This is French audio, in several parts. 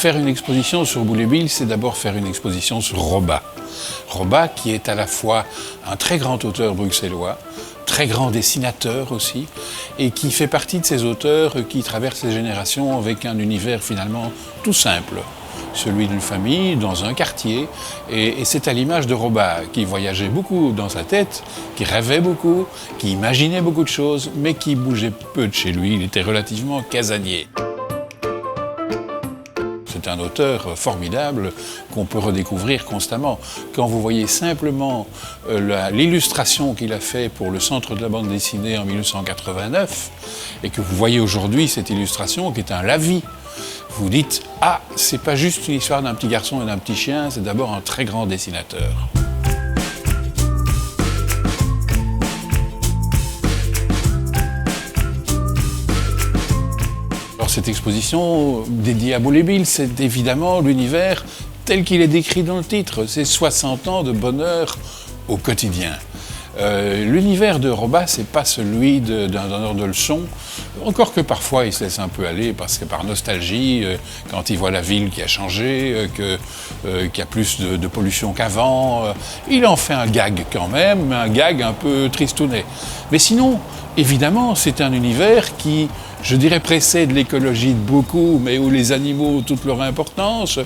Faire une exposition sur Boule et Bill, c'est d'abord faire une exposition sur Robat. Robat qui est à la fois un très grand auteur bruxellois, très grand dessinateur aussi, et qui fait partie de ces auteurs qui traversent les générations avec un univers finalement tout simple. Celui d'une famille dans un quartier, et c'est à l'image de Robat, qui voyageait beaucoup dans sa tête, qui rêvait beaucoup, qui imaginait beaucoup de choses, mais qui bougeait peu de chez lui, il était relativement casanier. C'est un auteur formidable qu'on peut redécouvrir constamment. Quand vous voyez simplement l'illustration qu'il a fait pour le Centre de la bande dessinée en 1989, et que vous voyez aujourd'hui cette illustration qui est un lavis, vous dites « Ah, c'est pas juste une histoire d'un petit garçon et d'un petit chien, c'est d'abord un très grand dessinateur ». Alors cette exposition dédiée à Boule et Bill, c'est évidemment l'univers tel qu'il est décrit dans le titre. C'est 60 ans de bonheur au quotidien. L'univers de Robat, c'est pas celui d'un donneur de leçons, encore que parfois il se laisse un peu aller, parce que par nostalgie, quand il voit la ville qui a changé, qu'il y a plus de pollution qu'avant, il en fait un gag quand même, un gag un peu tristounet. Mais sinon, évidemment, c'est un univers qui, je dirais, précède l'écologie de beaucoup, mais où les animaux ont toute leur importance,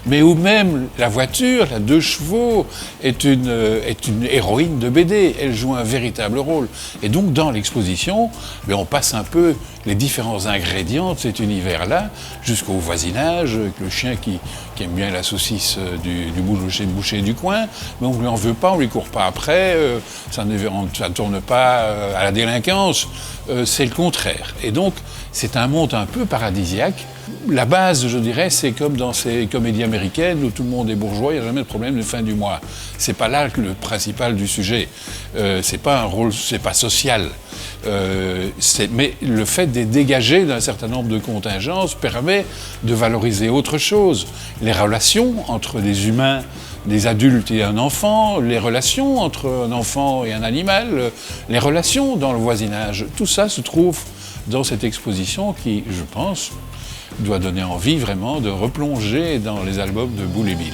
mais où même la voiture, la 2 chevaux, est une héroïne de BD. Elle joue un véritable rôle. Et donc, dans l'exposition, on passe un peu les différents ingrédients de cet univers-là, jusqu'au voisinage, le chien qui aime bien la saucisse du boucher du coin, mais on ne lui en veut pas, on ne lui court pas après, ça ne tourne pas à la délinquance, c'est le contraire. Et donc, c'est un monde un peu paradisiaque. La base, je dirais, c'est comme dans ces comédies américaines où tout le monde est bourgeois, il n'y a jamais de problème de fin du mois. C'est pas là le principal du sujet. C'est pas un rôle, c'est pas social. Mais le fait de dégager d'un certain nombre de contingences permet de valoriser autre chose. Les relations entre des humains, des adultes et un enfant, les relations entre un enfant et un animal, les relations dans le voisinage, tout ça se trouve dans cette exposition qui, je pense, doit donner envie vraiment de replonger dans les albums de Boule et Bill.